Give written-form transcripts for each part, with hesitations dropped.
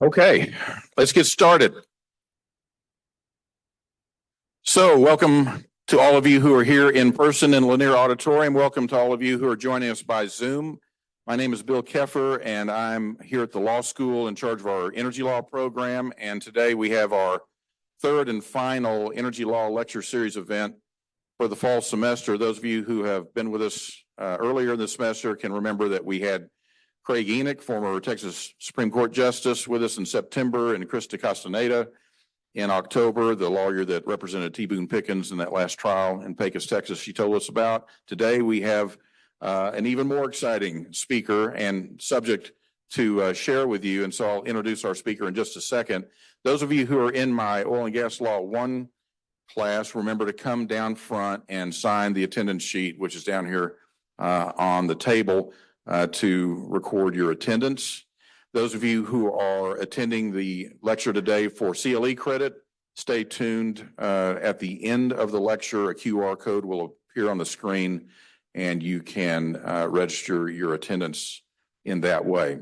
Okay, let's get started. So welcome to all of you who are here in person in Lanier Auditorium. Welcome to all of you who are joining us by Zoom. My name is Bill Keffer, and I'm here at the law school in charge of our energy law program. And today we have our third and final energy law lecture series event for the fall semester. Those of you who have been with us earlier in the semester can remember that we had Craig Enoch, former Texas Supreme Court Justice, with us in September, and Krista Castaneda in October, the lawyer that represented T. Boone Pickens in that last trial in Pecos, Texas, she told us about. Today, we have an even more exciting speaker and subject to share with you, and so I'll introduce our speaker in just a second. Those of you who are in my Oil and Gas Law 1 class, remember to come down front and sign the attendance sheet, which is down here on the table, to record your attendance. Those of you who are attending the lecture today for CLE credit, stay tuned. At the end of the lecture, a QR code will appear on the screen, and you can register your attendance in that way.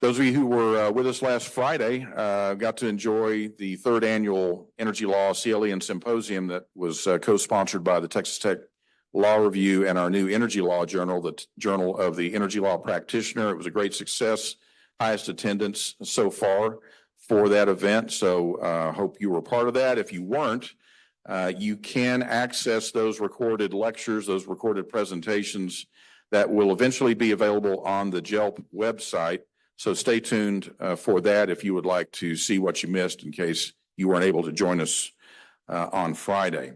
Those of you who were with us last Friday got to enjoy the third annual Energy Law CLE and Symposium that was co-sponsored by the Texas Tech Law Review and our new Energy Law Journal, the Journal of the Energy Law Practitioner. It was a great success, highest attendance so far for that event. So hope you were part of that. If you weren't, you can access those recorded lectures, those recorded presentations that will eventually be available on the JELP website. So stay tuned for that if you would like to see what you missed in case you weren't able to join us on Friday.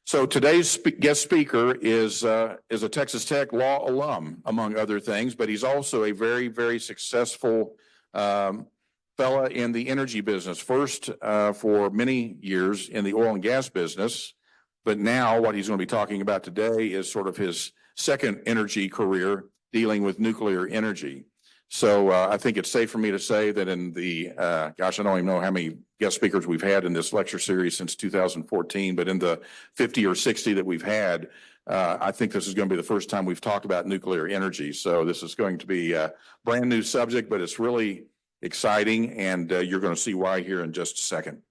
So today's guest speaker is a Texas Tech law alum, among other things, but he's also a very, very successful fella in the energy business. First, for many years in the oil and gas business, but now what he's going to be talking about today is sort of his second energy career, dealing with nuclear energy. So I think it's safe for me to say that in the, I don't even know how many guest speakers we've had in this lecture series since 2014, but in the 50 or 60 that we've had, I think this is going to be the first time we've talked about nuclear energy. So this is going to be a brand new subject, but it's really exciting, and you're going to see why here in just a second.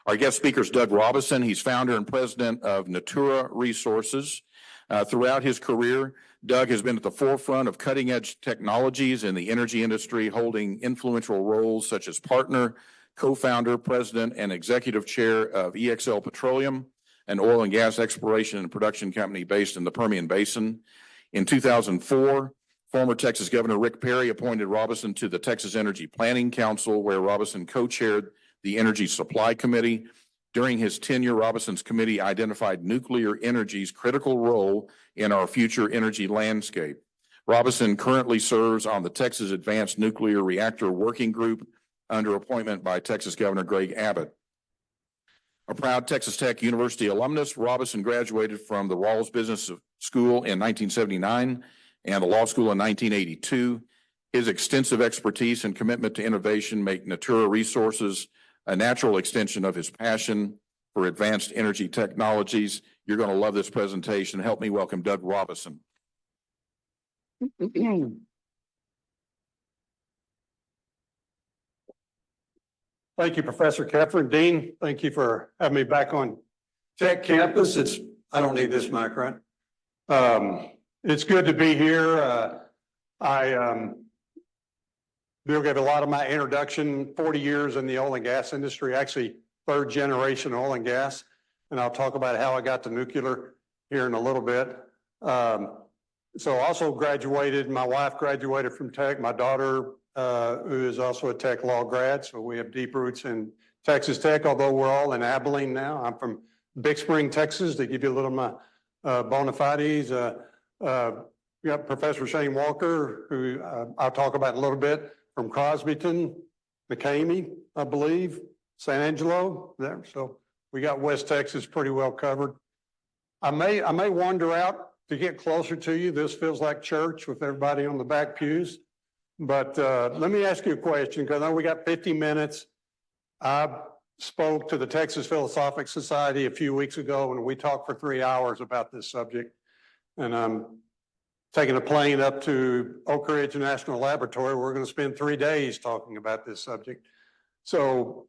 Our guest speaker is Doug Robison. He's founder and president of Natura Resources. Throughout his career, Doug has been at the forefront of cutting-edge technologies in the energy industry, holding influential roles such as partner, co-founder, president, and executive chair of EXL Petroleum, an oil and gas exploration and production company based in the Permian Basin. In 2004, former Texas Governor Rick Perry appointed Robison to the Texas Energy Planning Council, where Robison co-chaired the Energy Supply Committee. During his tenure, Robison's committee identified nuclear energy's critical role in our future energy landscape. Robison currently serves on the Texas Advanced Nuclear Reactor Working Group under appointment by Texas Governor Greg Abbott. A proud Texas Tech University alumnus, Robison graduated from the Rawls Business School in 1979 and the law school in 1982. His extensive expertise and commitment to innovation make Natura Resources a natural extension of his passion for advanced energy technologies. You're going to love this presentation. Help me welcome Doug Robison. Thank you, Professor Keffer. Dean, thank you for having me back on Tech Campus. I don't need this mic, right? It's good to be here. Bill gave a lot of my introduction, 40 years in the oil and gas industry, actually third generation oil and gas. And I'll talk about how I got to nuclear here in a little bit. So also graduated, my wife graduated from Tech, my daughter, who is also a Tech law grad. So we have deep roots in Texas Tech, although we're all in Abilene now. I'm from Big Spring, Texas, to give you a little of my bona fides. We got Professor Shane Walker, who I'll talk about in a little bit, from Crosbyton, McCamey, I believe, San Angelo there. So we got West Texas pretty well covered. I may wander out to get closer to you. This feels like church with everybody on the back pews. But let me ask you a question, because I know we got 50 minutes. I spoke to the Texas Philosophic Society a few weeks ago, and we talked for 3 hours about this subject. And taking a plane up to Oak Ridge National Laboratory. We're going to spend 3 days talking about this subject. So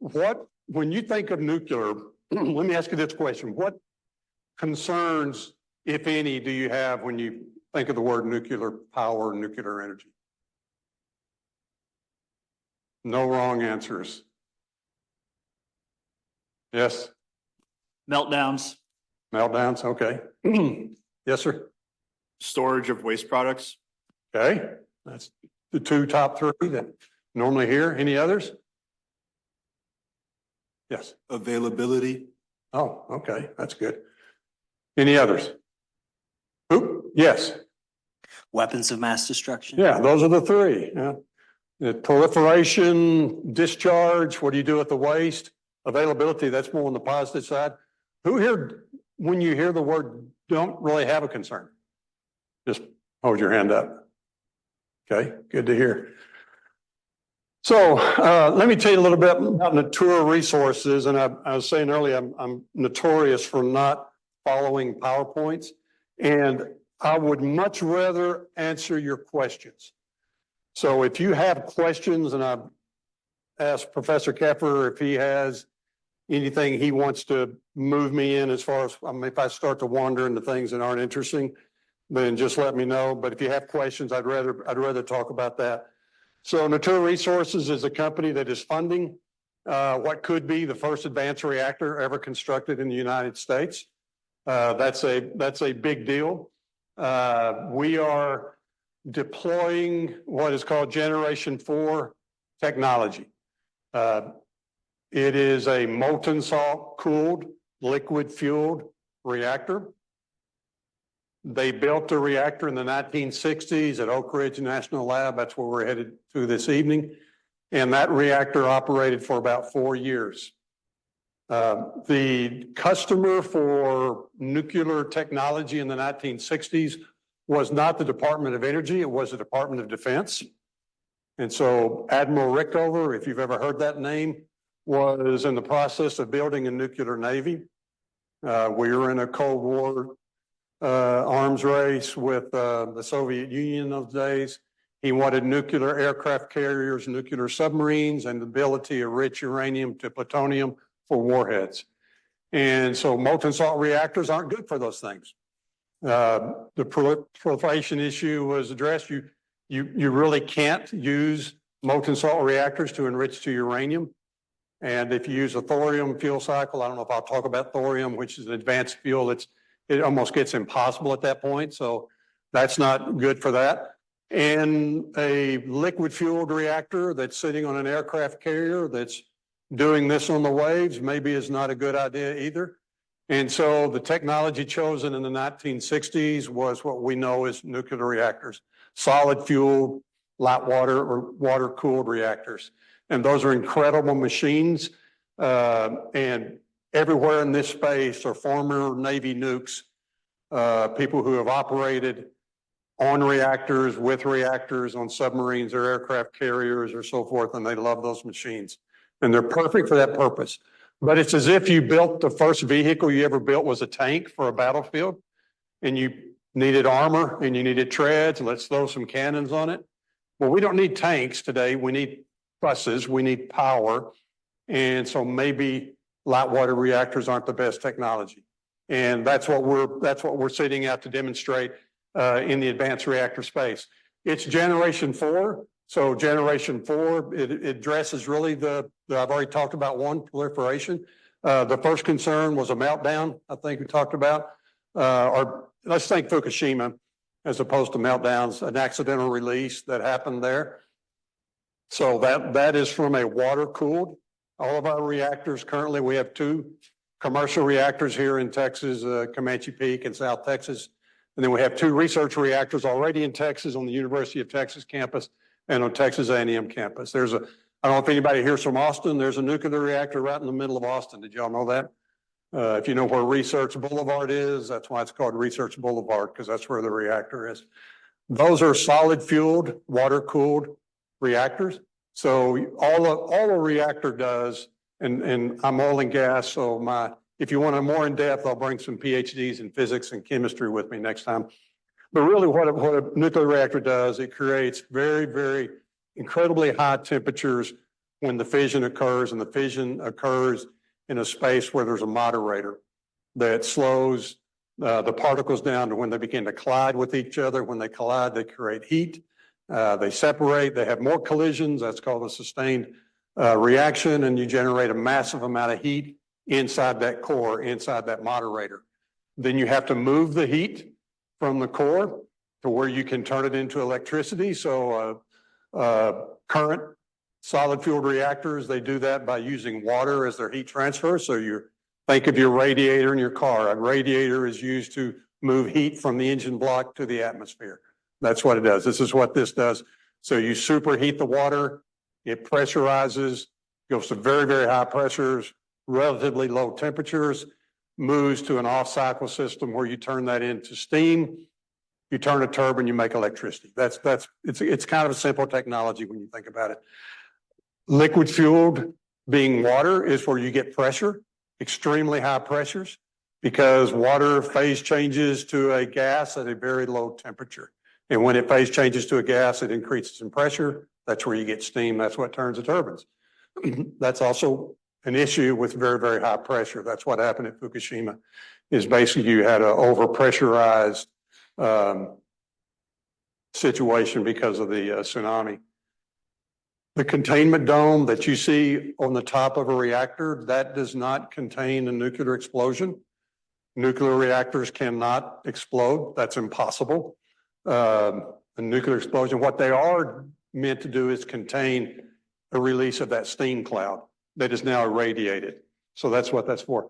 when you think of nuclear, let me ask you this question. What concerns, if any, do you have when you think of the word nuclear power, nuclear energy? No wrong answers. Yes? Meltdowns, Meltdowns, okay. Yes, sir. storage of waste products, Okay, that's the top three that normally hear. Any others? Yes. availability, Oh, okay, that's good. Any others? Who? Yes. Weapons of mass destruction. Yeah, those are the three. Yeah. The proliferation, discharge, what do you do with the waste? Availability, that's more on the positive side. Who here, when you hear the word, don't really have a concern? Just hold your hand up. Okay, good to hear. So let me tell you a little bit about Natura resources. And I was saying earlier, I'm notorious for not following PowerPoints. And I would much rather answer your questions. So if you have questions, and I've asked Professor Keffer if he has anything he wants to move me in as far as, if I start to wander into things that aren't interesting, then just let me know. But if you have questions, I'd rather talk about that. So Natura Resources is a company that is funding what could be the first advanced reactor ever constructed in the United States. That's a big deal. We are deploying what is called Generation 4 technology. It is a molten salt cooled, liquid fueled reactor. They built the reactor in the 1960s at Oak Ridge National Lab. That's where we're headed to this evening. And that reactor operated for about 4 years. The customer for nuclear technology in the 1960s was not the Department of Energy, it was the Department of Defense. And so Admiral Rickover, if you've ever heard that name, was in the process of building a nuclear navy. We were in a Cold War arms race with the Soviet Union in those days. He wanted nuclear aircraft carriers, nuclear submarines, and the ability of rich uranium to plutonium for warheads. And so molten salt reactors aren't good for those things. The proliferation issue was addressed. You really can't use molten salt reactors to enrich to uranium. And if you use a thorium fuel cycle, I don't know if I'll talk about thorium, which is an advanced fuel, it almost gets impossible at that point. So that's not good for that. And a liquid fueled reactor that's sitting on an aircraft carrier that's doing this on the waves maybe is not a good idea either. And so the technology chosen in the 1960s was what we know as nuclear reactors, solid fuel, light water or water cooled reactors. And those are incredible machines. And everywhere in this space are former Navy nukes, people who have operated on reactors, with reactors, on submarines or aircraft carriers or so forth, and they love those machines. And they're perfect for that purpose. But it's as if you built the first vehicle you ever built was a tank for a battlefield, and you needed armor and you needed treads, and let's throw some cannons on it. Well, we don't need tanks today. We need buses, we need power. And so maybe light water reactors aren't the best technology. And that's what we're setting out to demonstrate in the advanced reactor space. It's generation 4. So generation 4, it addresses really I've already talked about one, proliferation. The first concern was a meltdown, I think we talked about, or let's think Fukushima as opposed to meltdowns, an accidental release that happened there. So that is from a water cooled. All of our reactors currently, we have 2 commercial reactors here in Texas, Comanche Peak and South Texas. And then we have 2 research reactors already in Texas on the University of Texas campus and on Texas A&M campus. I don't know if anybody here's from Austin, there's a nuclear reactor right in the middle of Austin. Did y'all know that? If you know where Research Boulevard is, that's why it's called Research Boulevard, because that's where the reactor is. Those are solid fueled, water cooled reactors. So all a reactor does, and I'm oil and gas, so if you want a more in depth, I'll bring some PhDs in physics and chemistry with me next time. But really what a nuclear reactor does, it creates very, very incredibly high temperatures when the fission occurs, and the fission occurs in a space where there's a moderator that slows the particles down to when they begin to collide with each other. When they collide, they create heat. They separate, they have more collisions. That's called a sustained reaction, and you generate a massive amount of heat inside that core, inside that moderator. Then you have to move the heat from the core to where you can turn it into electricity. So current solid fueled reactors, they do that by using water as their heat transfer. So you think of your radiator in your car. A radiator is used to move heat from the engine block to the atmosphere. That's what it does. This is what this does. So you superheat the water, it pressurizes, goes to very, very high pressures, relatively low temperatures, moves to an off-cycle system where you turn that into steam. You turn a turbine, you make electricity. It's kind of a simple technology when you think about it. Liquid fueled, being water, is where you get pressure, extremely high pressures, because water phase changes to a gas at a very low temperature. And when it phase changes to a gas, it increases in pressure. That's where you get steam. That's what turns the turbines. That's also an issue with very, very high pressure. That's what happened at Fukushima, is basically you had an overpressurized situation because of the tsunami. The containment dome that you see on the top of a reactor, that does not contain a nuclear explosion. Nuclear reactors cannot explode. That's impossible. A nuclear explosion, what they are meant to do is contain a release of that steam cloud that is now irradiated. So that's what that's for.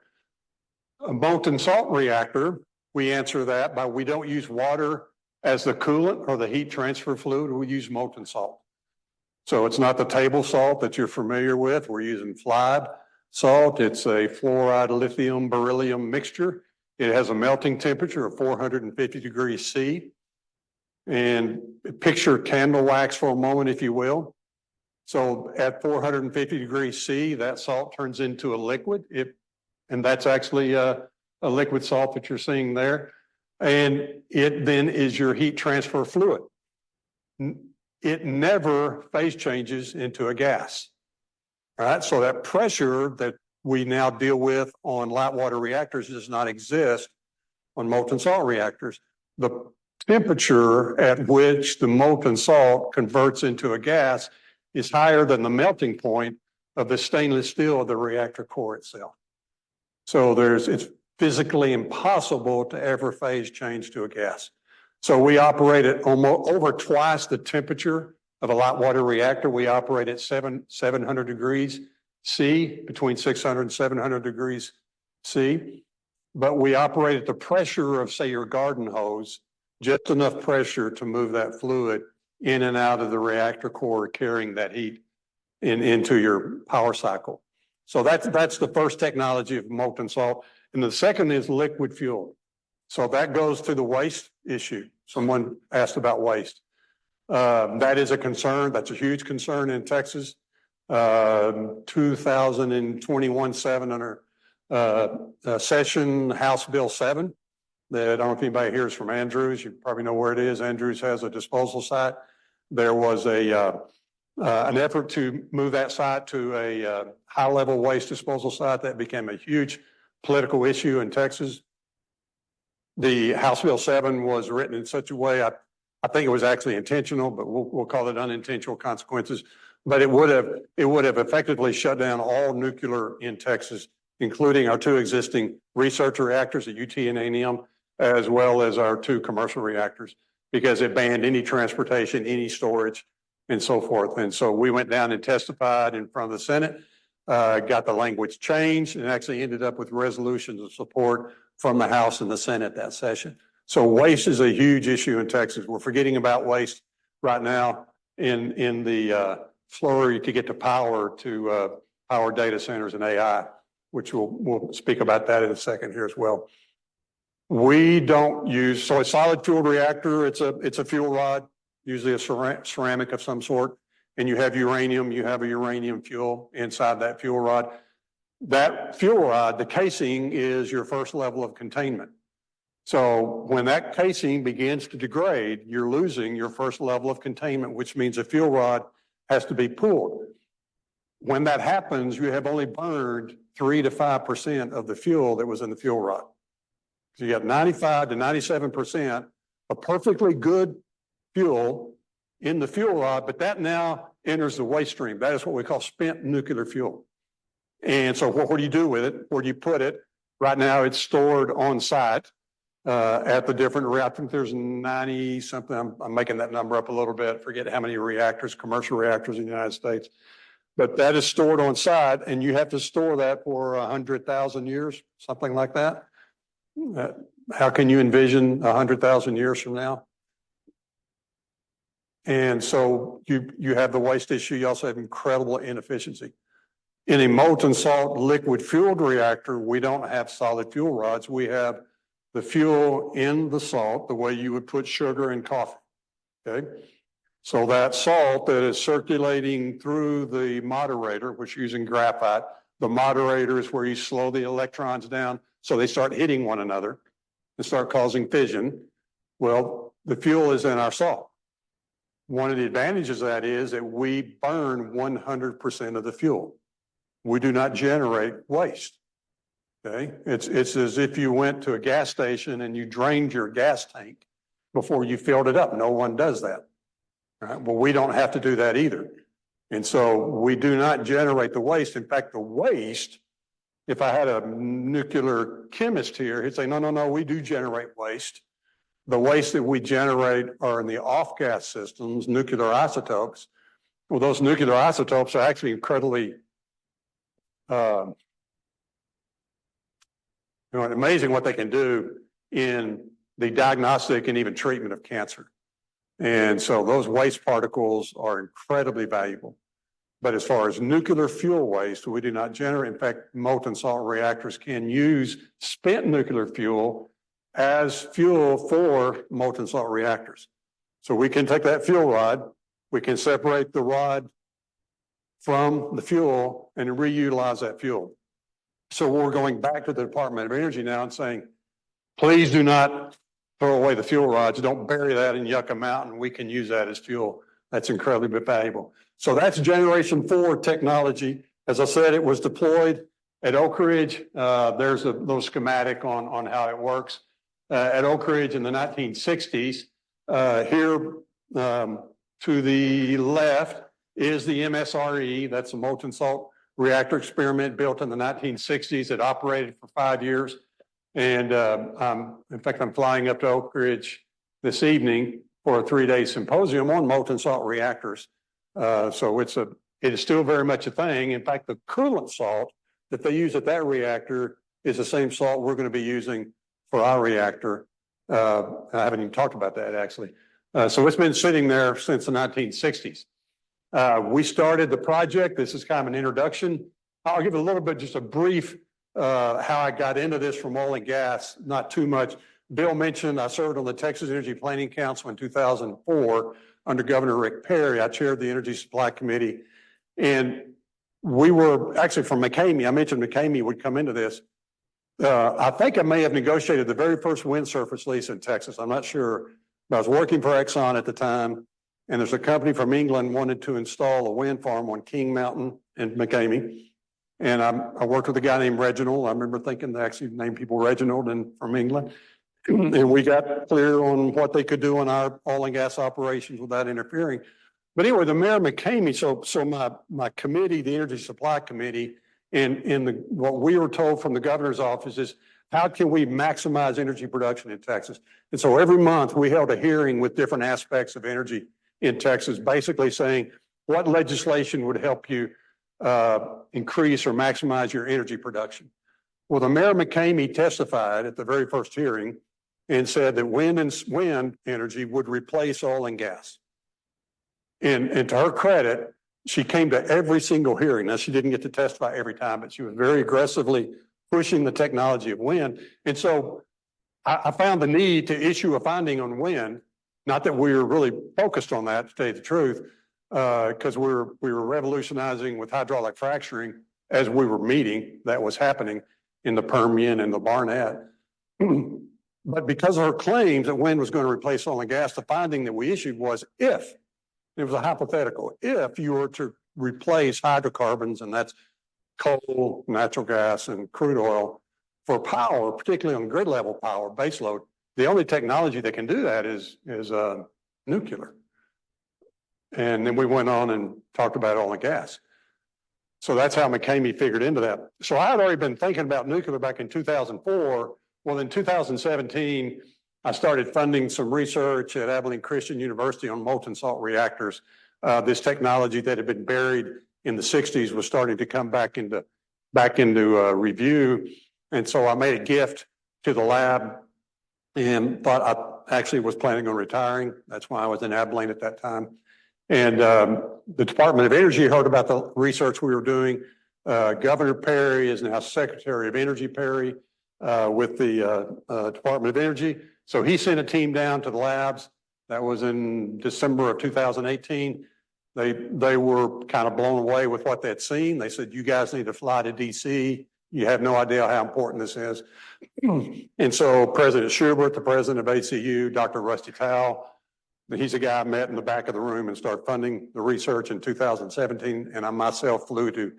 A molten salt reactor, we answer that by, we don't use water as the coolant or the heat transfer fluid. We use molten salt. So it's not the table salt that you're familiar with. We're using fly salt. It's a fluoride lithium beryllium mixture. It has a melting temperature of 450 degrees C. And picture candle wax for a moment, if you will. So at 450 degrees C, that salt turns into a liquid. And that's actually a liquid salt that you're seeing there. And it then is your heat transfer fluid. It never phase changes into a gas. All right, so that pressure that we now deal with on light water reactors does not exist on molten salt reactors. The temperature at which the molten salt converts into a gas is higher than the melting point of the stainless steel of the reactor core itself. So it's physically impossible to ever phase change to a gas. So we operate at almost over twice the temperature of a light water reactor. We operate at 700 degrees C, between 600 and 700 degrees C. But we operate at the pressure of, say, your garden hose, just enough pressure to move that fluid in and out of the reactor core, carrying that heat into your power cycle. So that's the first technology of molten salt. And the second is liquid fuel. So that goes to the waste issue. Someone asked about waste. That is a concern. That's a huge concern in Texas. 2021 session, House Bill 7. That I don't know if anybody here is from Andrews. You probably know where it is. Andrews has a disposal site. There was an effort to move that site to a high-level waste disposal site. That became a huge political issue in Texas. The House Bill 7 was written in such a way, I think it was actually intentional, but we'll call it unintentional consequences. But it would have effectively shut down all nuclear in Texas, including our two existing research reactors at UT and A&M, as well as our two commercial reactors, because it banned any transportation, any storage, and so forth. And so we went down and testified in front of the Senate, got the language changed, and actually ended up with resolutions of support from the House and the Senate that session. So waste is a huge issue in Texas. We're forgetting about waste right now in the flurry to get to power data centers and AI, which we'll speak about that in a second here as well. We don't use, so a solid fuel reactor, it's a fuel rod, usually a ceramic of some sort, and you have uranium, you have a uranium fuel inside that fuel rod. That fuel rod, the casing, is your first level of containment. So when that casing begins to degrade, you're losing your first level of containment, which means a fuel rod has to be pulled. When that happens, you have only burned 3 to 5% of the fuel that was in the fuel rod. So you got 95 to 97% of perfectly good fuel in the fuel rod, but that now enters the waste stream. That is what we call spent nuclear fuel. And so what do you do with it? Where do you put it? Right now, it's stored on site at the different reactors. I think there's 90 something. I'm making that number up a little bit. Forget how many reactors, commercial reactors in the United States. But that is stored on site, and you have to store that for 100,000 years, something like that. How can you envision 100,000 years from now? And so you have the waste issue. You also have incredible inefficiency. In a molten salt liquid fueled reactor, we don't have solid fuel rods. We have the fuel in the salt, the way you would put sugar in coffee. Okay. So that salt that is circulating through the moderator, which is using graphite, the moderator is where you slow the electrons down so they start hitting one another and start causing fission. Well, the fuel is in our salt. One of the advantages of that is that we burn 100% of the fuel. We do not generate waste. Okay, it's as if you went to a gas station and you drained your gas tank before you filled it up. No one does that. Right? Well, we don't have to do that either. And so we do not generate the waste. In fact, the waste, if I had a nuclear chemist here, he'd say, no, we do generate waste. The waste that we generate are in the off-gas systems, nuclear isotopes. Well, those nuclear isotopes are actually incredibly amazing what they can do in the diagnostic and even treatment of cancer. And so those waste particles are incredibly valuable. But as far as nuclear fuel waste, we do not generate. In fact, molten salt reactors can use spent nuclear fuel as fuel for molten salt reactors. So we can take that fuel rod, we can separate the rod from the fuel and reutilize that fuel. So we're going back to the Department of Energy now and saying, please do not throw away the fuel rods. Don't bury that in Yucca Mountain. We can use that as fuel. That's incredibly valuable. So that's generation 4 technology. As I said, it was deployed at Oak Ridge. There's a little schematic on how it works. At Oak Ridge in the 1960s, here to the left is the MSRE. That's a molten salt reactor experiment built in the 1960s. It operated for 5 years. And in fact, I'm flying up to Oak Ridge this evening for a 3-day symposium on molten salt reactors. So it is still very much a thing. In fact, the coolant salt that they use at that reactor is the same salt we're going to be using for our reactor. I haven't even talked about that actually. So it's been sitting there since the 1960s. We started the project. This is kind of an introduction. I'll give a little bit, just a brief how I got into this from oil and gas, not too much. Bill mentioned I served on the Texas Energy Planning Council in 2004 under Governor Rick Perry. I chaired the Energy Supply Committee. And we were actually from McCamey. I mentioned McCamey would come into this. I think I may have negotiated the very first wind surface lease in Texas. I'm not sure. But I was working for Exxon at the time. And there's a company from England wanted to install a wind farm on King Mountain in McCamey. And I worked with a guy named Reginald. I remember thinking they actually named people Reginald and from England. And we got clear on what they could do on our oil and gas operations without interfering. But anyway, the mayor of McCamey, so my committee, the Energy Supply Committee, and what we were told from the governor's office is, how can we maximize energy production in Texas? And so every month we held a hearing with different aspects of energy in Texas, basically saying what legislation would help you increase or maximize your energy production. Well, the mayor of McCamey testified at the very first hearing and said that wind energy would replace oil and gas. And to her credit, she came to every single hearing. Now, she didn't get to testify every time, but she was very aggressively pushing the technology of wind. And so I found the need to issue a finding on wind. Not that we were really focused on that, to tell you the truth, because we were revolutionizing with hydraulic fracturing as we were meeting. That was happening in the Permian and the Barnett. But because of her claims that wind was going to replace oil and gas, the finding that we issued was if, it was a hypothetical, if you were to replace hydrocarbons, and that's coal, natural gas, and crude oil for power, particularly on grid level power, base load, the only technology that can do that is nuclear. And then we went on and talked about oil and gas. So that's how McCamey figured into that. So I had already been thinking about nuclear back in 2004. Well, in 2017, I started funding some research at Abilene Christian University on molten salt reactors. This technology that had been buried in the 60s was starting to come back into review. And so I made a gift to the lab and thought I actually was planning on retiring. That's why I was in Abilene at that time. And the Department of Energy heard about the research we were doing. Governor Perry is now Secretary of Energy Perry with the Department of Energy. So he sent a team down to the labs. That was in December of 2018. They were kind of blown away with what they'd seen. They said, you guys need to fly to DC. You have no idea how important this is. And so President Schubert, the president of ACU, Dr. Rusty Towle, he's a guy I met in the back of the room and started funding the research in 2017. And I myself flew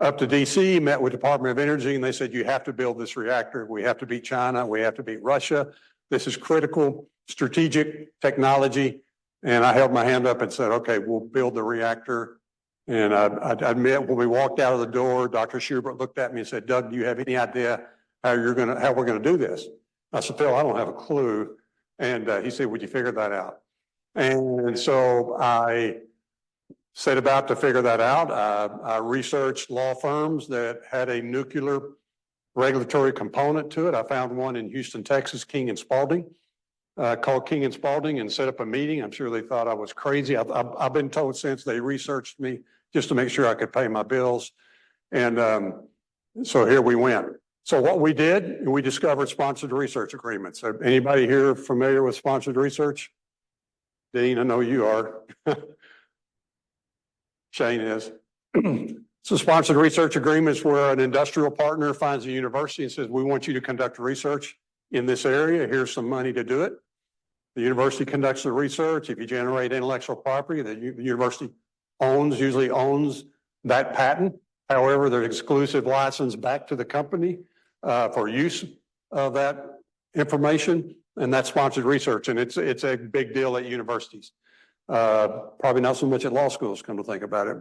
up to DC, met with Department of Energy, and they said, you have to build this reactor. We have to beat China. We have to beat Russia. This is critical strategic technology. And I held my hand up and said, okay, we'll build the reactor. And I admit when we walked out of the door, Dr. Schubert looked at me and said, Doug, do you have any idea how we're going to do this? I said, Phil, I don't have a clue. And he said, would you figure that out? And so I set about to figure that out. I researched law firms that had a nuclear regulatory component to it. I found one in Houston, Texas, King and Spalding. Called King and Spalding and set up a meeting. I'm sure they thought I was crazy. I've been told since they researched me just to make sure I could pay my bills. And so here we went. So what we did, we discovered sponsored research agreements. Anybody here familiar with sponsored research? Dean, I know you are. Shane is. So sponsored research agreements where an industrial partner finds a university and says, we want you to conduct research in this area. Here's some money to do it. The university conducts the research. If you generate intellectual property, the university usually owns that patent. However, there's exclusive license back to the company for use of that information, and that's sponsored research. And it's a big deal at universities. Probably not so much at law schools, come to think about it,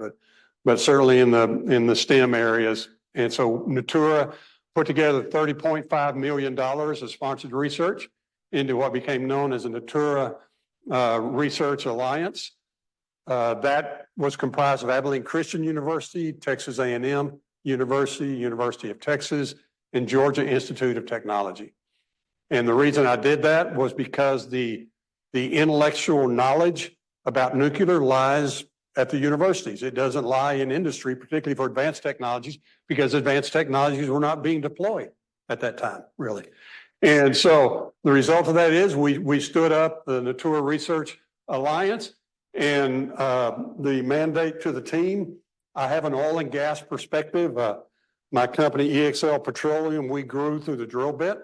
but certainly in the STEM areas. And so Natura put together $30.5 million of sponsored research into what became known as the Natura Research Alliance. That was comprised of Abilene Christian University, Texas A&M University, University of Texas, and Georgia Institute of Technology. And the reason I did that was because the intellectual knowledge about nuclear lies at the universities. It doesn't lie in industry, particularly for advanced technologies, because advanced technologies were not being deployed at that time, really. And so the result of that is we stood up the Natura Research Alliance, and the mandate to the team, I have an oil and gas perspective. My company, EXL Petroleum, we grew through the drill bit.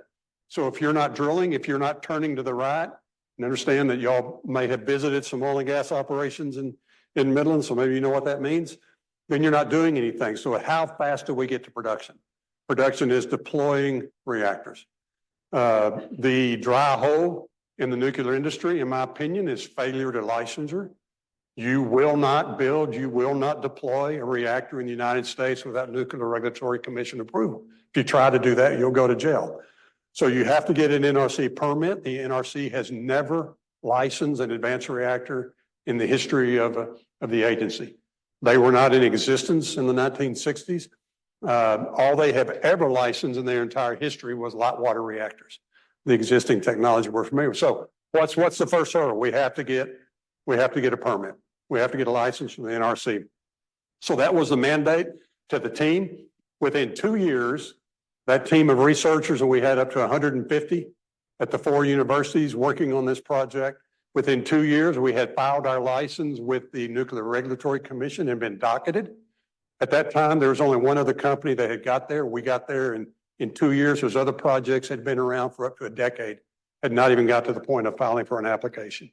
So if you're not drilling, if you're not turning to the right, and understand that y'all may have visited some oil and gas operations in Midland, so maybe you know what that means, then you're not doing anything. So how fast do we get to production? Production is deploying reactors. The dry hole in the nuclear industry, in my opinion, is failure to licensure. You will not build, you will not deploy a reactor in the United States without Nuclear Regulatory Commission approval. If you try to do that, you'll go to jail. So you have to get an NRC permit. The NRC has never licensed an advanced reactor in the history of the agency. They were not in existence in the 1960s. All they have ever licensed in their entire history was light water reactors, the existing technology we're familiar with. So what's the first hurdle? We have to get a permit. We have to get a license from the NRC. So that was the mandate to the team. Within 2 years, that team of researchers, and we had up to 150 at the 4 universities working on this project. Within 2 years, we had filed our license with the Nuclear Regulatory Commission and been docketed. At that time, there was only one other company that had got there. We got there in In 2 years, there's other projects that had been around for up to a decade, had not even got to the point of filing for an application.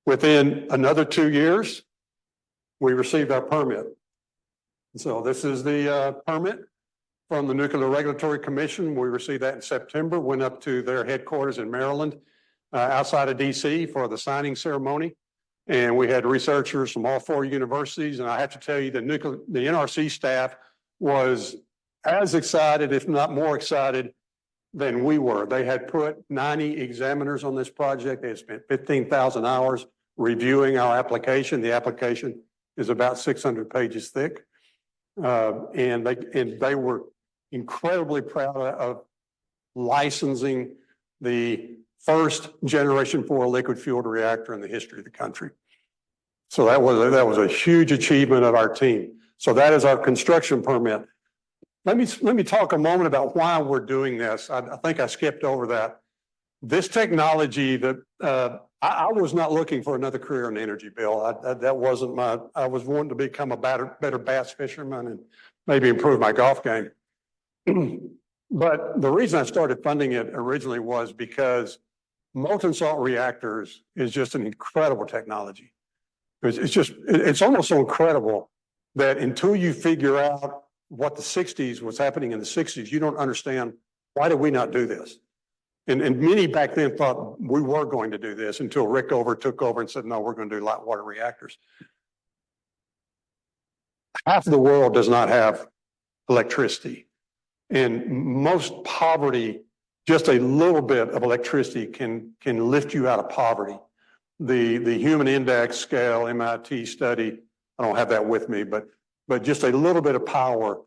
Within another 2 years, we received our permit. So this is the permit from the Nuclear Regulatory Commission. We received that in September, went up to their headquarters in Maryland, outside of DC for the signing ceremony. And we had researchers from all 4 universities. And I have to tell you, the NRC staff was as excited, if not more excited, than we were. They had put 90 examiners on this project. They had spent 15,000 hours reviewing our application. The application is about 600 pages thick. And they were incredibly proud of licensing the first generation 4 liquid fueled reactor in the history of the country. So that was a huge achievement of our team. So that is our construction permit. Let me talk a moment about why we're doing this. I think I skipped over that. This technology that I was not looking for another career in the energy, Bill. That wasn't I was wanting to become a better bass fisherman and maybe improve my golf game. But the reason I started funding it originally was because molten salt reactors is just an incredible technology. It's almost so incredible that until you figure out what what's happening in the 60s, you don't understand why did we not do this? And many back then thought we were going to do this until Rick took over and said, no, we're going to do light water reactors. Half of the world does not have electricity. And most poverty, just a little bit of electricity can lift you out of poverty. The Human Index Scale MIT study, I don't have that with me, but just a little bit of power,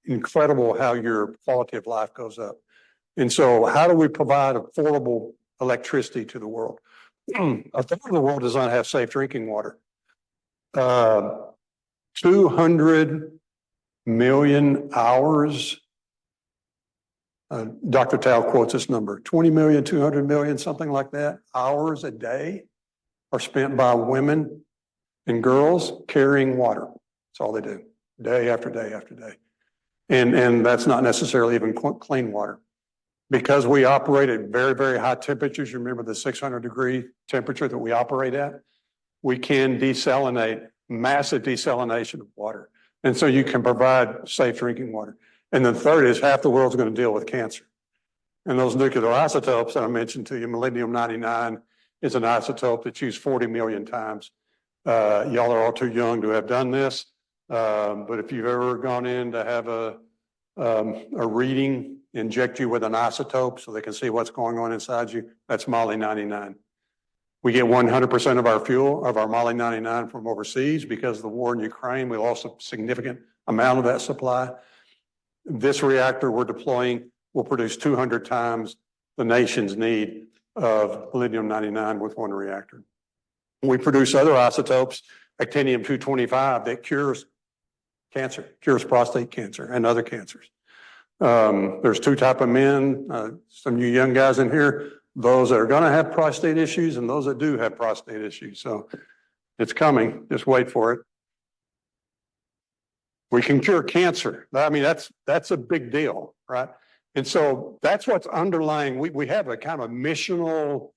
incredible how your quality of life goes up. And so how do we provide affordable electricity to the world? A third of the world does not have safe drinking water. 200 million hours. Dr. Tao quotes this number, 20 million, 200 million, something like that, hours a day are spent by women and girls carrying water. That's all they do, day after day after day. And that's not necessarily even clean water. Because we operate at very, very high temperatures, you remember the 600-degree temperature that we operate at, we can desalinate, massive desalination of water. And so you can provide safe drinking water. And the third is half the world's going to deal with cancer. And those nuclear isotopes that I mentioned to you, molybdenum-99 is an isotope that's used 40 million times. Y'all are all too young to have done this. But if you've ever gone in to have a reading, inject you with an isotope so they can see what's going on inside you, that's Moly-99. We get 100% of our fuel, of our Moly-99 from overseas because of the war in Ukraine. We lost a significant amount of that supply. This reactor we're deploying will produce 200 times the nation's need of molybdenum-99 with one reactor. We produce other isotopes, actinium-225, that cures cancer, cures prostate cancer and other cancers. There's 2 types of men, some of you young guys in here, those that are going to have prostate issues and those that do have prostate issues. So it's coming, just wait for it. We can cure cancer. I mean, that's a big deal, right? And so that's what's underlying. We have a kind of missional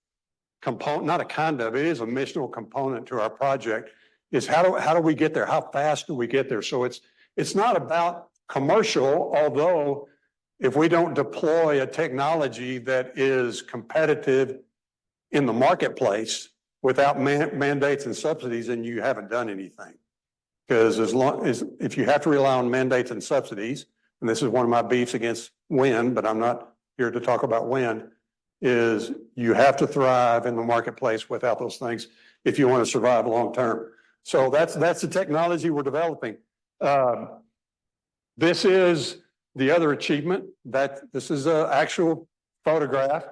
component, not a kind of, it is a missional component to our project, is how do we get there? How fast do we get there? So it's not about commercial, although if we don't deploy a technology that is competitive in the marketplace without mandates and subsidies, then you haven't done anything. Because if you have to rely on mandates and subsidies, and this is one of my beefs against wind, but I'm not here to talk about wind, is you have to thrive in the marketplace without those things if you want to survive long term. So that's the technology we're developing. This is the other achievement. This is an actual photograph.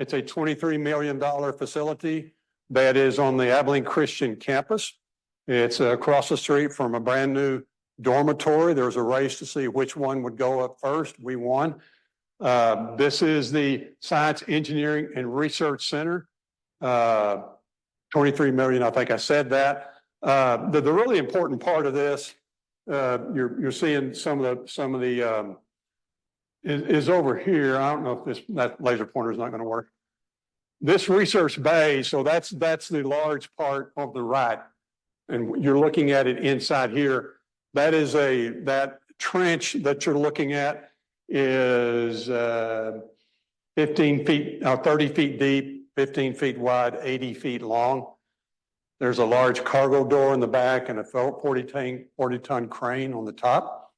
It's a $23 million facility that is on the Abilene Christian campus. It's across the street from a brand new dormitory. There was a race to see which one would go up first. We won. This is the Science, Engineering, and Research Center. 23 million, I think I said that. The really important part of this, you're seeing some of the is over here. I don't know if that laser pointer is not going to work. This research bay, so that's the large part of the right. And you're looking at it inside here. That trench that you're looking at is 15 feet, 30 feet deep, 15 feet wide, 80 feet long. There's a large cargo door in the back and a 40-ton crane on the top.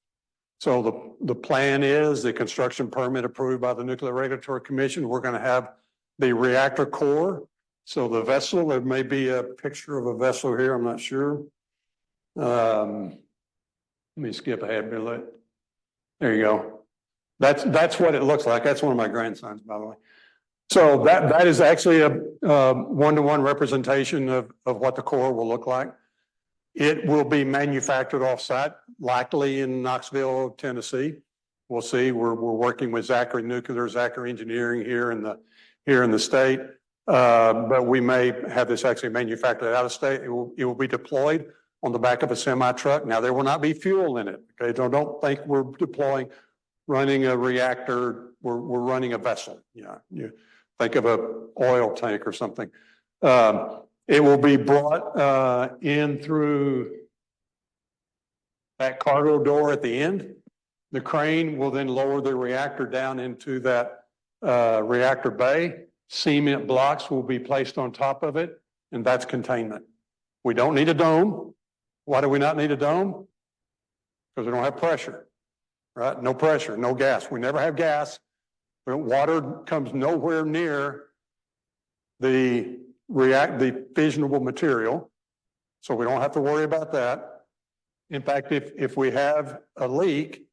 So the plan is the construction permit approved by the Nuclear Regulatory Commission. We're going to have the reactor core. So the vessel, there may be a picture of a vessel here. I'm not sure. Let me skip ahead a bit. There you go. That's what it looks like. That's one of my grandsons, by the way. So that is actually a one-to-one representation of what the core will look like. It will be manufactured off-site, likely in Knoxville, Tennessee. We'll see. We're working with Zachary Nuclear, Zachary Engineering here in the state, but we may have this actually manufactured out of state. It will be deployed on the back of a semi truck. Now there will not be fuel in it. Okay, don't think we're running a reactor. We're running a vessel. Yeah, you think of a oil tank or something. It will be brought in through that cargo door at the end. The crane will then lower the reactor down into that reactor bay. Cement blocks will be placed on top of it, and that's containment. We don't need a dome. Why do we not need a dome? Because we don't have pressure, right? No pressure, no gas. We never have gas. Water comes nowhere near the fissionable material, so we don't have to worry about that. In fact, if we have a leak,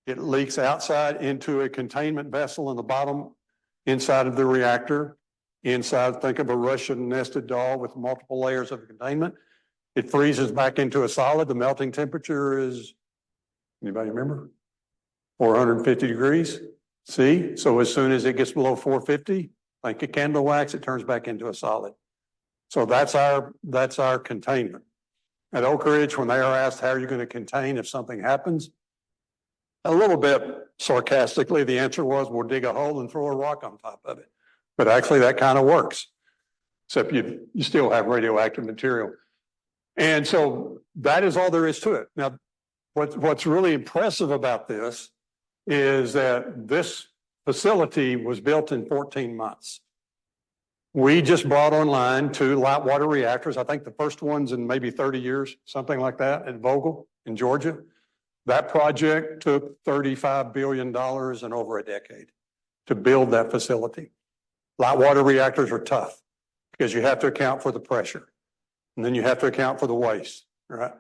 it leaks outside into a containment vessel in the bottom inside of the reactor. Inside, think of a Russian nested doll with multiple layers of containment. It freezes back into a solid. The melting temperature is, anybody remember? 450 degrees. See? So as soon as it gets below 450, like a candle wax, it turns back into a solid. So that's our containment. At Oak Ridge, when they are asked, how are you going to contain if something happens? A little bit sarcastically, the answer was, we'll dig a hole and throw a rock on top of it. But actually that kind of works, except you still have radioactive material. And so that is all there is to it. Now, what's really impressive about this is that this facility was built in 14 months. We just brought online 2 light water reactors. I think the first one's in maybe 30 years, something like that, at Vogel in Georgia. That project took $35 billion in over a decade to build that facility. Light water reactors are tough because you have to account for the pressure, and then you have to account for the waste, right?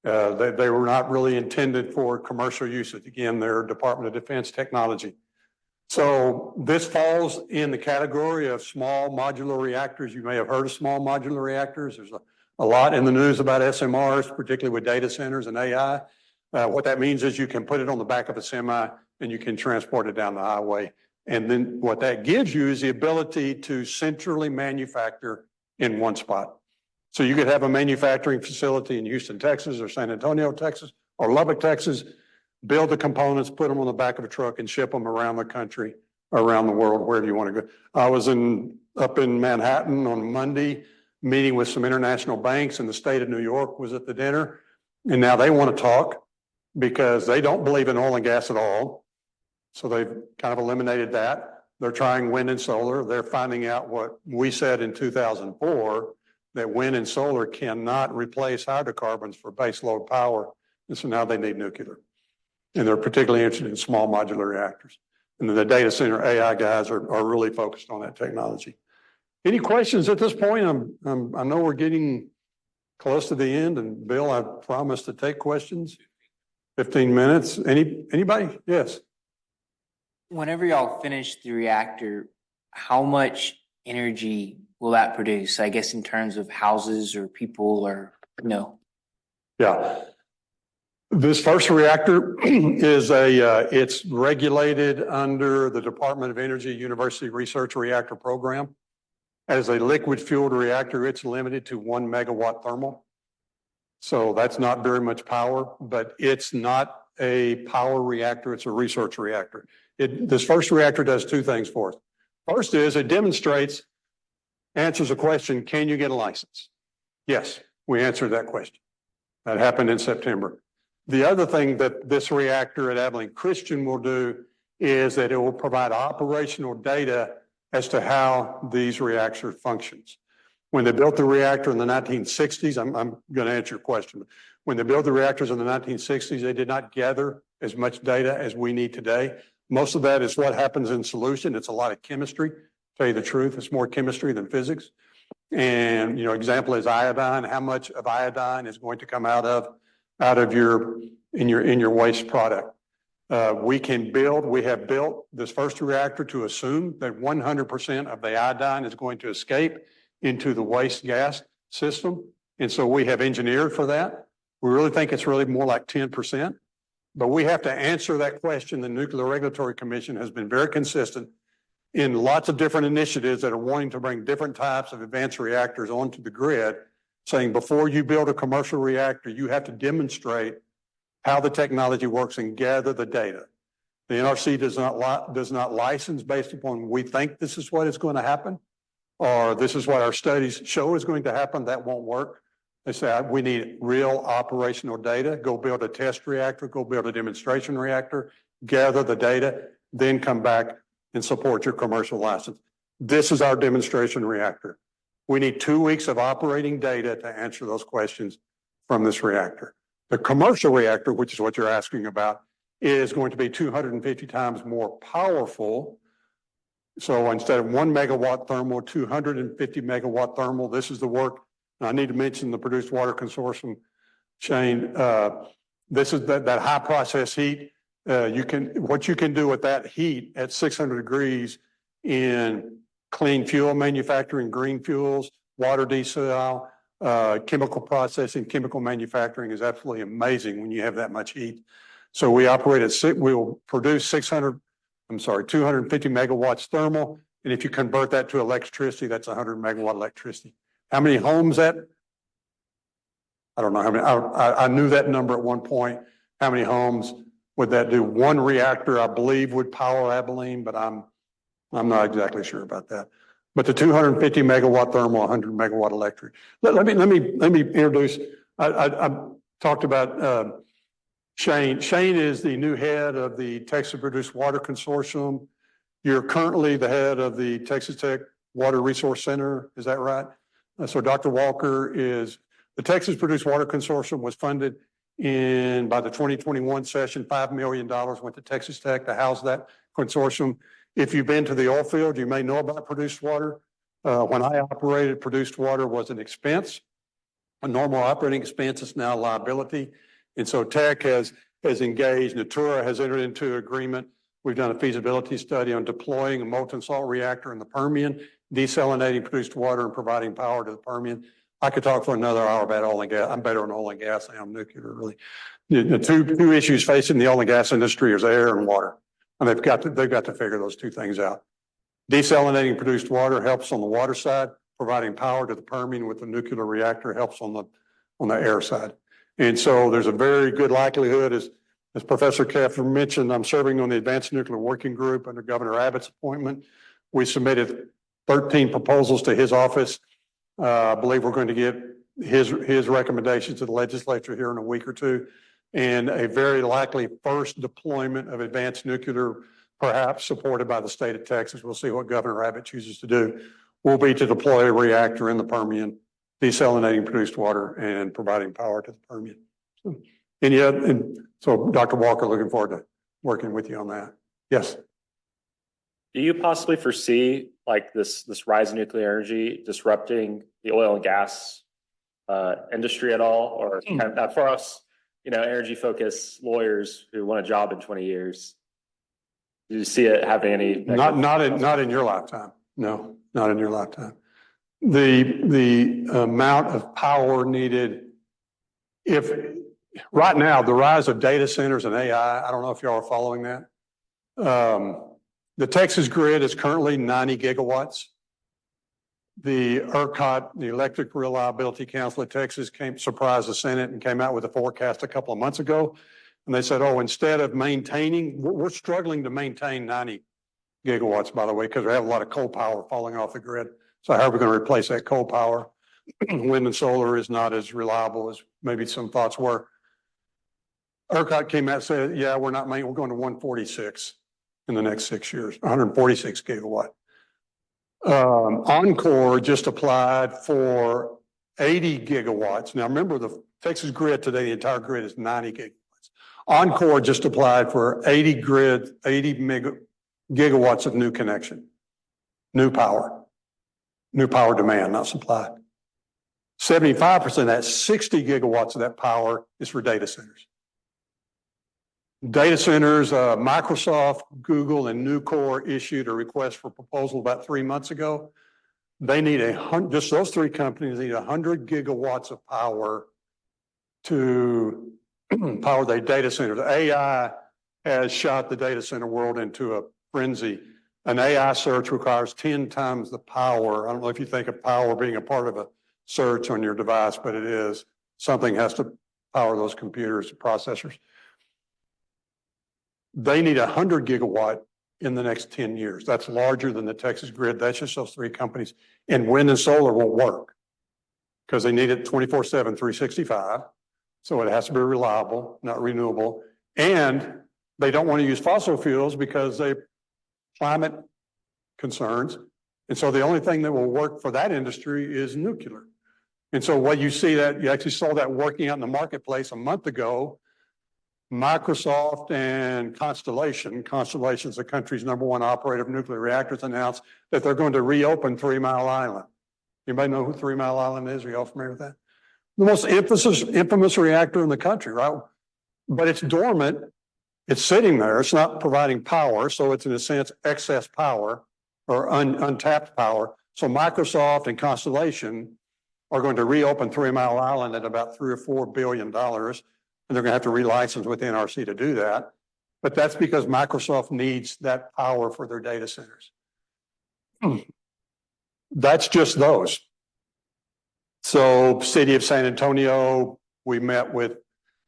They were not really intended for commercial usage. Again, they're Department of Defense technology. So this falls in the category of small modular reactors. You may have heard of small modular reactors. There's a lot in the news about SMRs, particularly with data centers and AI. What that means is you can put it on the back of a semi and you can transport it down the highway. And then what that gives you is the ability to centrally manufacture in one spot. So you could have a manufacturing facility in Houston, Texas, or San Antonio, Texas, or Lubbock, Texas, build the components, put them on the back of a truck and ship them around the country, around the world, wherever you want to go. I was up in Manhattan on Monday, meeting with some international banks, and the state of New York was at the dinner. And now they want to talk because they don't believe in oil and gas at all. So they've kind of eliminated that. They're trying wind and solar. They're finding out what we said in 2004, that wind and solar cannot replace hydrocarbons for base load power. And so now they need nuclear. And they're particularly interested in small modular reactors. And then the data center AI guys are really focused on that technology. Any questions at this point? I know we're getting close to the end, and Bill, I promised to take questions. 15 minutes. Anybody? Yes. Whenever y'all finish the reactor, how much energy will that produce? I guess in terms of houses or people or no? Yeah. This first reactor is it's regulated under the Department of Energy University Research Reactor Program. As a liquid fueled reactor, it's limited to 1 megawatt thermal. So that's not very much power, but it's not a power reactor. It's a research reactor. This first reactor does two things for us. First is it demonstrates, answers a question, can you get a license? Yes, we answered that question. That happened in September. The other thing that this reactor at Abilene Christian will do is that it will provide operational data as to how these reactors functions. When they built the reactor in the 1960s, I'm going to answer your question. When they built the reactors in the 1960s, they did not gather as much data as we need today. Most of that is what happens in solution. It's a lot of chemistry. To tell you the truth, it's more chemistry than physics. And, example is iodine. How much of iodine is going to come out of your waste product? We have built this first reactor to assume that 100% of the iodine is going to escape into the waste gas system. And so we have engineered for that. We really think it's really more like 10%, but we have to answer that question. The Nuclear Regulatory Commission has been very consistent in lots of different initiatives that are wanting to bring different types of advanced reactors onto the grid, saying before you build a commercial reactor, you have to demonstrate how the technology works and gather the data. The NRC does not license based upon we think this is what is going to happen, or this is what our studies show is going to happen. That won't work. They say we need real operational data. Go build a test reactor, go build a demonstration reactor, gather the data, then come back and support your commercial license. This is our demonstration reactor. We need 2 weeks of operating data to answer those questions from this reactor. The commercial reactor, which is what you're asking about, is going to be 250 times more powerful. So instead of 1 megawatt thermal, 250 megawatt thermal. This is the work. And I need to mention the Produced Water Consortium, Shane. This is that high process heat. What you can do with that heat at 600 degrees in clean fuel manufacturing, green fuels, water desal, chemical processing, chemical manufacturing is absolutely amazing when you have that much heat. So we will produce 250 megawatts thermal. And if you convert that to electricity, that's 100 megawatt electricity. How many homes that? I don't know how many. I knew that number at one point. How many homes would that do? One reactor, I believe, would power Abilene, but I'm not exactly sure about that. But the 250 megawatt thermal, 100 megawatt electric. Let me introduce. I talked about Shane. Shane is the new head of the Texas Produced Water Consortium. You're currently the head of the Texas Tech Water Resource Center. Is that right? So Dr. Walker is the Texas Produced Water Consortium was funded by the 2021 session. $5 million went to Texas Tech to house that consortium. If you've been to the oil field, you may know about produced water. When I operated, produced water was an expense. A normal operating expense is now a liability. And so Tech has engaged, Natura has entered into agreement. We've done a feasibility study on deploying a molten salt reactor in the Permian, desalinating produced water and providing power to the Permian. I could talk for another hour about oil and gas. I'm better on oil and gas than I am nuclear, really. The two issues facing the oil and gas industry is air and water. And they've got to figure those two things out. Desalinating produced water helps on the water side. Providing power to the Permian with the nuclear reactor helps on the air side. And so there's a very good likelihood, as Professor Keffer mentioned, I'm serving on the Advanced Nuclear Working Group under Governor Abbott's appointment. We submitted 13 proposals to his office. I believe we're going to get his recommendations to the legislature here in a week or two. And a very likely first deployment of advanced nuclear, perhaps supported by the state of Texas. We'll see what Governor Abbott chooses to do. Will be to deploy a reactor in the Permian, desalinating produced water and providing power to the Permian. So Dr. Walker, looking forward to working with you on that. Yes. Do you possibly foresee like this rise in nuclear energy disrupting the oil and gas industry at all, or kind of, for us, energy focused lawyers who want a job in 20 years? Do you see it having any? Not in your lifetime. No, not in your lifetime. The amount of power needed, if right now the rise of data centers and AI, I don't know if y'all are following that. The Texas grid is currently 90 gigawatts. The ERCOT, the Electric Reliability Council of Texas, surprised the Senate and came out with a forecast a couple of months ago And they said, oh, instead of maintaining, we're struggling to maintain 90 gigawatts, by the way, because we have a lot of coal power falling off the grid. So how are we going to replace that coal power? Wind and solar is not as reliable as maybe some thoughts were. ERCOT came out and said, yeah, we're going to 146 in the next 6 years, 146 gigawatt. Encore just applied for 80 gigawatts. Now remember, the Texas grid today, the entire grid is 90 gigawatts. Encore just applied for 80 gigawatts of new connection, new power demand, not supply. 75% of that, 60 gigawatts of that power is for data centers. Data centers, Microsoft, Google, and Nucor issued a request for proposal about 3 months ago. They need just those three companies need 100 gigawatts of power to power their data centers. AI has shot the data center world into a frenzy. An AI search requires 10 times the power. I don't know if you think of power being a part of a search on your device, but it is. Something has to power those computers, processors. They need 100 gigawatt in the next 10 years. That's larger than the Texas grid. That's just those three companies. And wind and solar won't work because they need it 24/7, 365. So it has to be reliable, not renewable. And they don't want to use fossil fuels because they climate concerns. And so the only thing that will work for that industry is nuclear. And so what you see that you actually saw that working out in the marketplace a month ago. Microsoft and Constellation is the country's #1 operator of nuclear reactors, announced that they're going to reopen 3 Mile Island. Anybody know who 3 Mile Island is? Are you all familiar with that? The most infamous reactor in the country, right? But it's dormant. It's sitting there. It's not providing power. So it's in a sense excess power or untapped power. So Microsoft and Constellation are going to reopen 3 Mile Island at about $3 or $4 billion. And they're going to have to relicense with NRC to do that. But that's because Microsoft needs that power for their data centers. That's just those. So City of San Antonio, we met with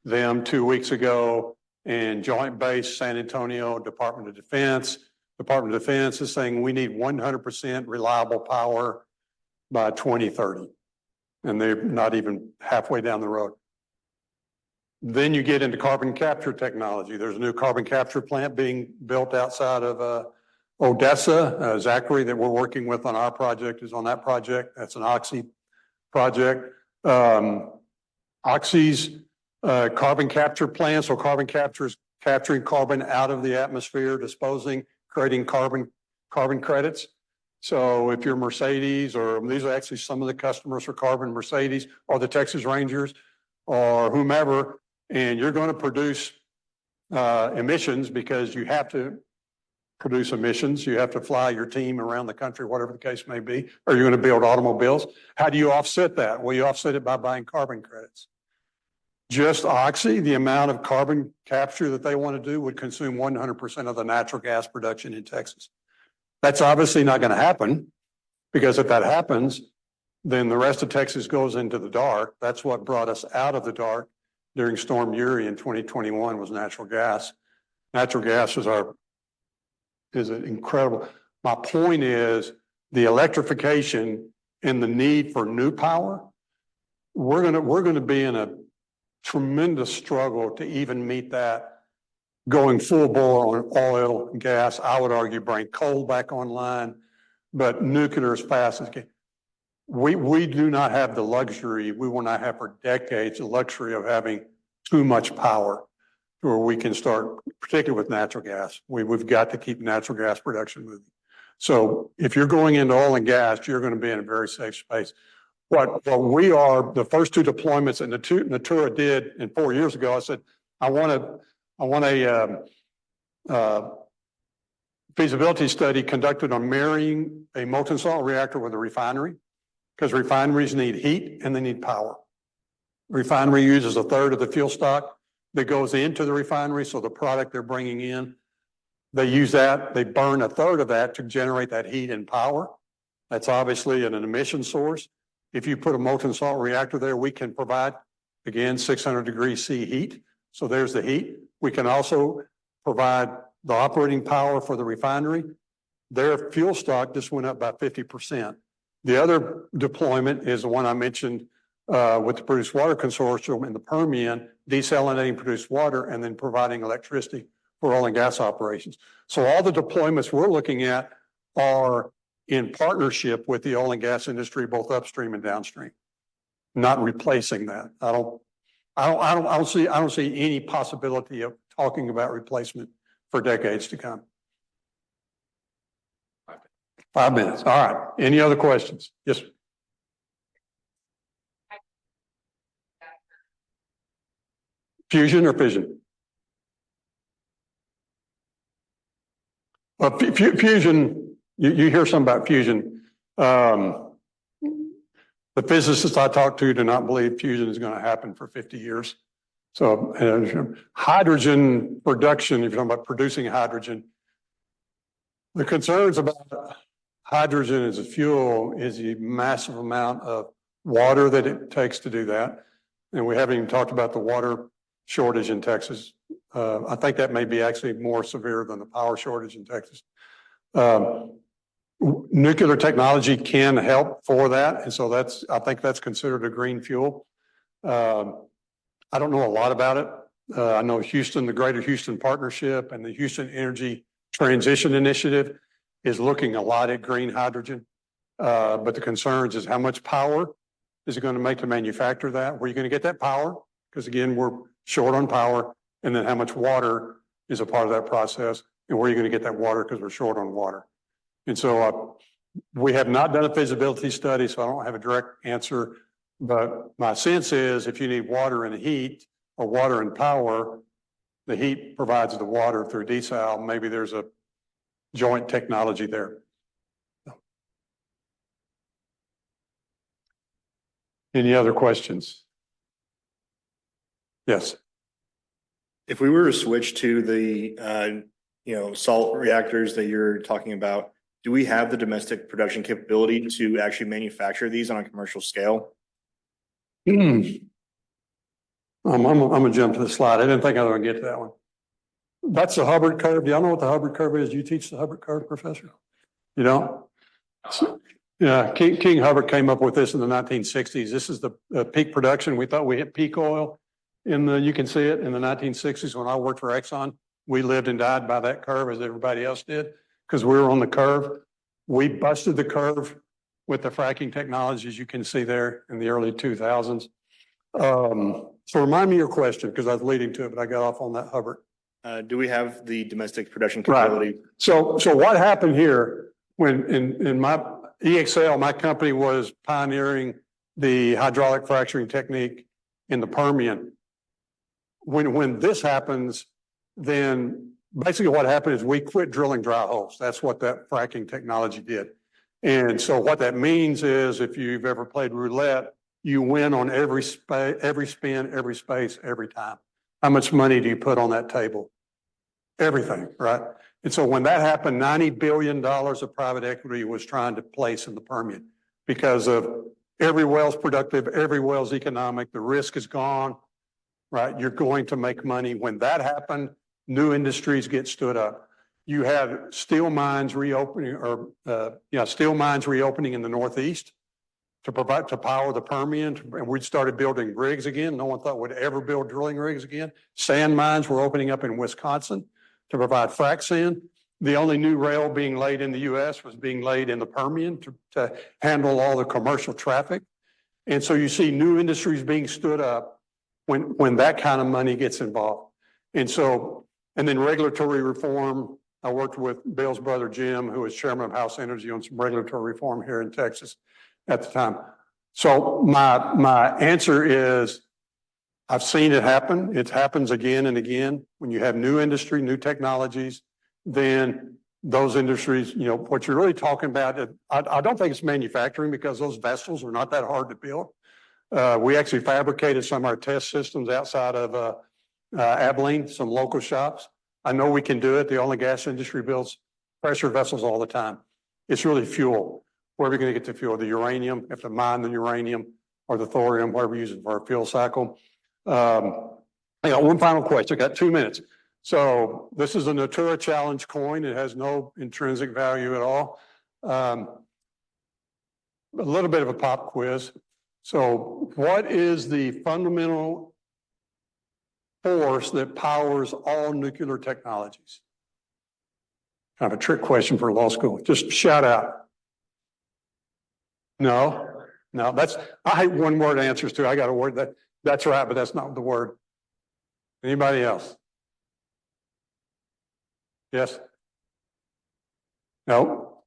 them 2 weeks ago, and Joint Base San Antonio, Department of Defense. Department of Defense is saying we need 100% reliable power by 2030. And they're not even halfway down the road. Then you get into carbon capture technology. There's a new carbon capture plant being built outside of Odessa. Zachary, that we're working with on our project, is on that project. That's an Oxy project. Oxy's carbon capture plants, so carbon capture is capturing carbon out of the atmosphere, disposing, creating carbon credits. So if you're Mercedes, or these are actually some of the customers for carbon, Mercedes or the Texas Rangers or whomever, and you're going to produce emissions because you have to produce emissions. You have to fly your team around the country, whatever the case may be, or you're going to build automobiles. How do you offset that? Well, you offset it by buying carbon credits. Just Oxy, the amount of carbon capture that they want to do would consume 100% of the natural gas production in Texas. That's obviously not going to happen, because if that happens, then the rest of Texas goes into the dark. That's what brought us out of the dark during Storm Uri in 2021 was natural gas. Natural gas is an incredible. My point is the electrification and the need for new power. We're going to be in a tremendous struggle to even meet that, going full bore on oil and gas. I would argue bring coal back online, but nuclear as fast as can. We do not have the luxury, we will not have for decades the luxury of having too much power to where we can start, particularly with natural gas. We've got to keep natural gas production moving. So if you're going into oil and gas, you're going to be in a very safe space. What we are, the first two deployments that Natura did, and 4 years ago, I said, I want a feasibility study conducted on marrying a molten salt reactor with a refinery, because refineries need heat and they need power. Refinery uses 1/3 of the fuel stock that goes into the refinery, so the product they're bringing in, they use that, they burn 1/3 of that to generate that heat and power. That's obviously an emission source. If you put a molten salt reactor there, we can provide, again, 600 degrees C heat. So there's the heat. We can also provide the operating power for the refinery. Their fuel stock just went up by 50%. The other deployment is the one I mentioned with the produced water consortium in the Permian, desalinating produced water and then providing electricity for oil and gas operations. So all the deployments we're looking at are in partnership with the oil and gas industry, both upstream and downstream, not replacing that. I don't see any possibility of talking about replacement for decades to come. 5 minutes. All right. Any other questions? Yes. Fusion or fission? Fusion, you hear something about fusion. The physicists I talk to do not believe fusion is going to happen for 50 years. So hydrogen production, if you're talking about producing hydrogen, the concerns about hydrogen as a fuel is a massive amount of water that it takes to do that. And we haven't even talked about the water shortage in Texas. I think that may be actually more severe than the power shortage in Texas. Nuclear technology can help for that. And so I think that's considered a green fuel. I don't know a lot about it. I know Houston, the Greater Houston Partnership and the Houston Energy Transition Initiative is looking a lot at green hydrogen. But the concerns is how much power is it going to make to manufacture that? Where are you going to get that power? Because again, we're short on power. And then how much water is a part of that process? And where are you going to get that water? Because we're short on water. And so we have not done a feasibility study, so I don't have a direct answer. But my sense is if you need water and heat or water and power, the heat provides the water through desal. Maybe there's a joint technology there. Any other questions? Yes. If we were to switch to the, salt reactors that you're talking about, do we have the domestic production capability to actually manufacture these on a commercial scale? I'm gonna jump to the slide. I didn't think I was gonna get to that one. That's the Hubbard curve. Do y'all know what the Hubbard curve is? You teach the Hubbard curve, Professor? You don't? Yeah, King Hubbard came up with this in the 1960s. This is the peak production. We thought we hit peak oil you can see it in the 1960s when I worked for Exxon. We lived and died by that curve as everybody else did because we were on the curve. We busted the curve with the fracking technologies you can see there in the early 2000s. So remind me your question because I was leading to it, but I got off on that Hubbard. Do we have the domestic production capability? Right. So what happened here when in my EXL, my company was pioneering the hydraulic fracturing technique in the Permian. When this happens, then basically what happened is we quit drilling dry holes. That's what that fracking technology did. And so what that means is if you've ever played roulette, you win on every spin, every space, every time. How much money do you put on that table? Everything, right? And so when that happened, $90 billion of private equity was trying to place in the Permian because of every well's productive, every well's economic, the risk is gone, right? You're going to make money. When that happened, new industries get stood up. You had steel mines reopening in the Northeast to power the Permian. And we started building rigs again. No one thought we'd ever build drilling rigs again. Sand mines were opening up in Wisconsin to provide frac sand. The only new rail being laid in the U.S. was being laid in the Permian to handle all the commercial traffic. And so you see new industries being stood up when that kind of money gets involved. And then regulatory reform. I worked with Bill's brother, Jim, who was chairman of House Energy on some regulatory reform here in Texas at the time. So my answer is I've seen it happen. It happens again and again. When you have new industry, new technologies, then those industries, what you're really talking about, I don't think it's manufacturing because those vessels are not that hard to build. We actually fabricated some of our test systems outside of Abilene, some local shops. I know we can do it. The oil and gas industry builds pressure vessels all the time. It's really fuel. Where are we going to get the fuel? The uranium, you have to mine the uranium or the thorium, whatever we use it for our fuel cycle. I got one final question. I got 2 minutes. So this is a Natura Challenge coin. It has no intrinsic value at all. A little bit of a pop quiz. So what is the fundamental force that powers all nuclear technologies? Kind of a trick question for law school. Just shout out. No, I hate one word answers too. I got a word that's right, but that's not the word. Anybody else? Yes? No?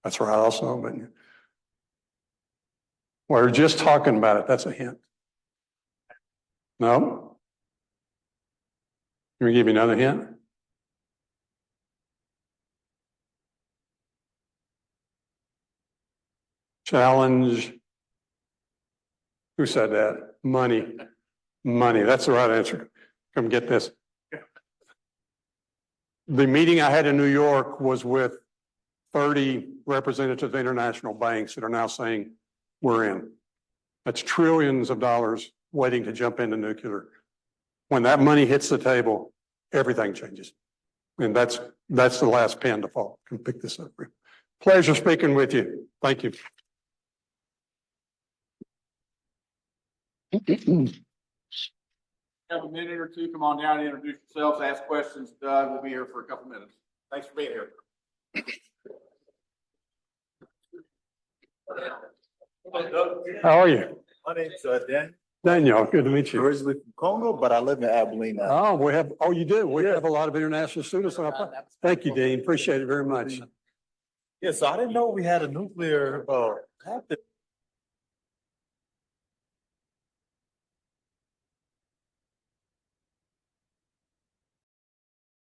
That's right also, but we're just talking about it. That's a hint. No? Let me give you another hint. Challenge. Who said that? Money. Money. That's the right answer. Come get this. The meeting I had in New York was with 30 representatives of international banks that are now saying we're in. That's trillions of dollars waiting to jump into nuclear. When that money hits the table, everything changes. And that's the last pin to fall. Can pick this up. Pleasure speaking with you. Thank you. Have a minute or two, come on down and introduce yourselves, ask questions. Doug will be here for a couple minutes. Thanks for being here. How are you? My name's Dan. Daniel, good to meet you. Originally from Congo, but I live in Abilene now. Oh, you do? We have a lot of international students on our. Thank you, Dean. Appreciate it very much. Yeah, so I didn't know we had a nuclear captain